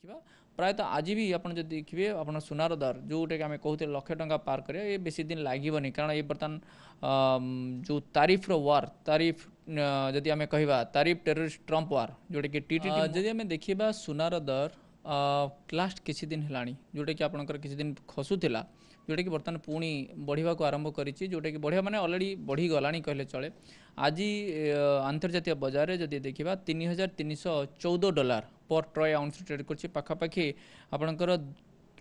देखा प्रायतः आज भी आप देखिए आप सुनार दर जोटा कि आम कहते लक्ष टंका पार करें ये बेसी दिन लगभग कारण ये बर्तमान जो तारीफ वार तारीफ जदि आम कह तारीफ टेररिस्ट ट्रंप वार जोटा कि टीटीटी जदि आम देखा सुनार दर लास्ट किसी दिन है जोटा कि आपंकर किसी दिन खसुला जोटा कि बर्तमान पुणी बढ़ा को आरंभ करी जोटा कि बढ़िया माने ऑलरेडी बढ़ी गला कहले चले आज अंतर्जातीय बजार में जदि देखा $3,314 पर ट्रय आउंस ट्रेड कर पाखापाखि आपणकर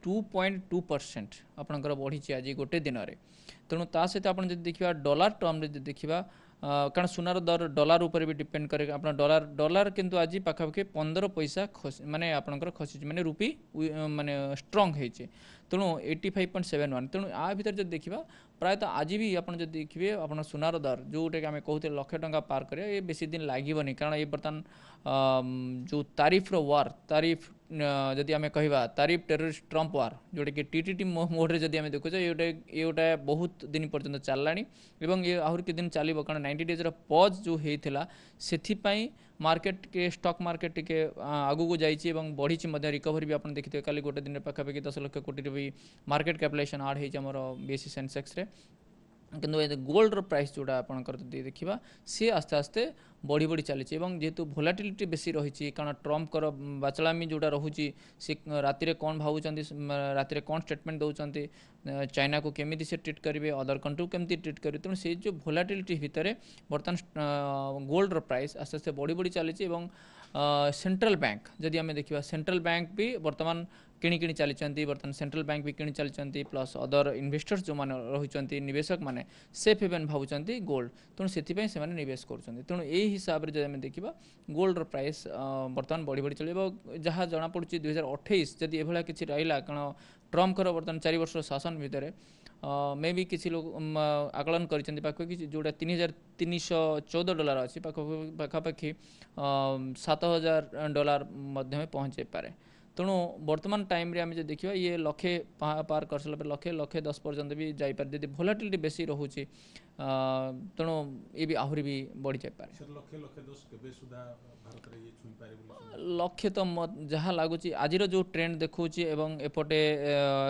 2.2% आपणकर बढ़ी आज गोटे दिन में तेणु ता सहित आप देखा डॉलर टर्म रे देखा कारण सुनार दर डॉलर उपर भी डिपेंड करे आप डॉलर किंतु आज पाखापाखि 15 पैसा माने आपणकर खसी माने रुपी माने स्ट्रंग होइछे तेणु 85.71 तेणु आ भीतर जब देखा प्रायतः आज भी आप देखिए आप सुनार दर जोटा कि आम कहते लक्ष टंका पार करें ये बेसी दिन लगभग कारण ये बर्तमान जो तारीफ वार तारीफ जदि आम कह तारीफ टेररिस्ट ट्रंप वार जोटा कि टीटीटी मोड्रे जदि आम देखुचे ये गोटे बहुत दिन पर्यंत चलला ये आहरी कि दिन चलो कारण 90 डेज पज जो होता से मार्केट के स्टॉक मार्केट टे आगू को जाइए बढ़ी रिकवरी भी आप देखिए कल गोटे दिन पाखापाखि 10 लाख कोटी भी मार्केट कैपिटलाइजेशन आड होमर बीएसई सेंसेक्स किंतु गोल्ड प्राइस जोड़ा आपंकर देखा सी आस्ते आस्ते बढ़ी बढ़ी चली जेहेतु भोलाटिलिटी बेसी रही कारण ट्रम्प बाचलामी जोड़ा रोचे सी राति कौन भावुं राति कौन स्टेटमेंट दौरान चाइना को केमी से ट्रीट करेंगे अदर कंट्री को केमी ट्रीट करेंगे तेणु से जो भोलाटिलिटी भितर बर्तमान गोल्ड प्राइस आस्ते आस्ते बढ़ी बढ़ी चली सेंट्रल बैंक जदि आम देखा सेंट्रल बैंक भी बर्तमान किणी चली बर्तमान सेंट्रल बैंक भी किणी चली प्लस अदर इन्वेस्टर्स जो मैंने रही निवेशक मैंने सेफ हेवन भावुं गोल्ड तेणु से निवेश कर तेणु यही हिसाब से जब आम देखा गोल्ड प्राइस बर्तमान बढ़ी बढ़ी चलो जहाँ जमापड़ी 2028 जदि एभलिया किसी रहा कारण ट्रम्प बर्तमान 4 वर्ष शासन भितर मे भी किसी लोग आकलन कर पाखापाखि जोड़ा $3,314 अच्छी पाखापाखि $7,000 में पहुँचे पारे तेणु वर्तमान टाइम रे आम जो देखा ये लक्षे पार कर सारा लक्षे लक्षे 10 पर्यंत भी जापर जब भोलाटिलिटी बेसी रोचे तेणु ये भी आहरी भी बढ़ी जापे लक्ष्य तो जहाँ लगुच आज जो ट्रेंड देखा एपटे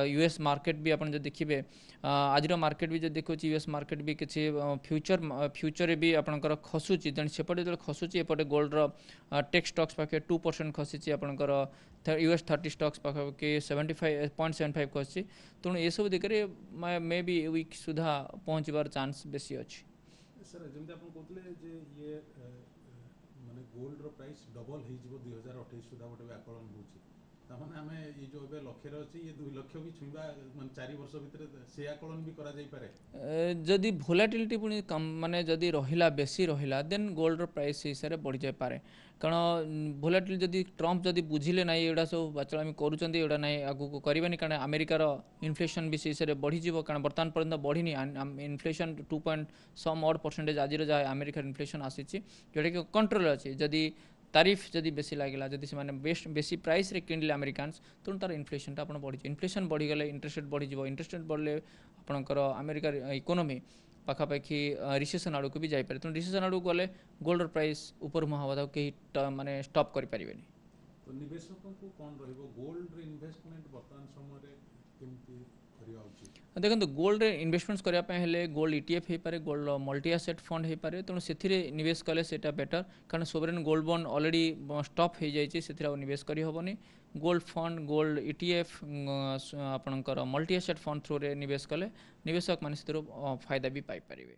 यूएस मार्केट भी आप देखिए आज मार्केट भी जो देखा यूएस मार्केट भी किसी फ्यूचर भी आपंकर खसुची तेणु सेपटे जो खसुची एपटे गोल्ड टेक स्टक्स पाखे 2% खसी आपंकर यूएस 30 स्टक्स पाखापाखि 75.75 खसी तेणु ये सब दिगरे मे बी वीक सुधा पहुँचबार चांस बेसी अच्छी सर जमी आप कहते ये माने गोल्ड रो प्राइस डबल हो 2028 सुधा गोटे आकलन होने आम ये जो लक्ष्य अच्छे ये 2 लाख भी छुईबा मान 4 वर्ष भितर से आकलन भी करा जाई पारे जदि भोलाटिलिटी पुणी कम माने जदि रहिला बेसी रहिला देन गोल्ड रो प्राइस हिसाब से बढ़ी जाय पारे कारण भोलाटिलिटी जदि ट्रम्प जदि बुझिले ना एटा सब बाचलामी करूछंती एटा ना आगु को करबानी कारण अमेरिकार इन्फ्लेशन भी से हिसाब से बढ़ी जीवो कारण वर्तमान पर्यंत बढ़ीनी इन्फ्लेशन 2.some% आज अमेरिकार इन्फ्लेशन आसीची जोटा कि कंट्रोल अच्छी जदि तारीफ जदि बेसी लगे जदि से बेसी प्राइस रे किणले अमेरिकान्स तेणु तार इन्फ्लेशन आप बढ़ी इन्फ्लेशन बढ़ीगले इंटरेस्ट रेट बढ़ी इंटरेस्ट रेट बढ़ले आपंकर अमेरिकार इकोनोमी पाखापाखि रिसेसन आड़ को भी जापे तेणु रिसेसन आड़ को गले गोल्ड प्राइस ऊपर मुहां कहीं माने स्टॉप कर पारे तो निवेशकों को कौन रहिबो गोल्ड रे इन्वेस्टमेंट वर्तमान समय रे केमती करिया उचित देखो गोल्ड रे इन्वेस्टमेंट्स करने गोल्ड ETF हो पारे गोल्ड मल्टी एसेट फंड हो पारे तेणु से निवेश कले सेटा बेटर कारण sovereign gold bond already stop हो जाइए से निवेश करी होबनी गोल्ड फंड गोल्ड ETF आपणकर मल्टी एसेट फंड थ्रू रे निवेश कले निवेशक मान फायदा भी पाई पारिबे।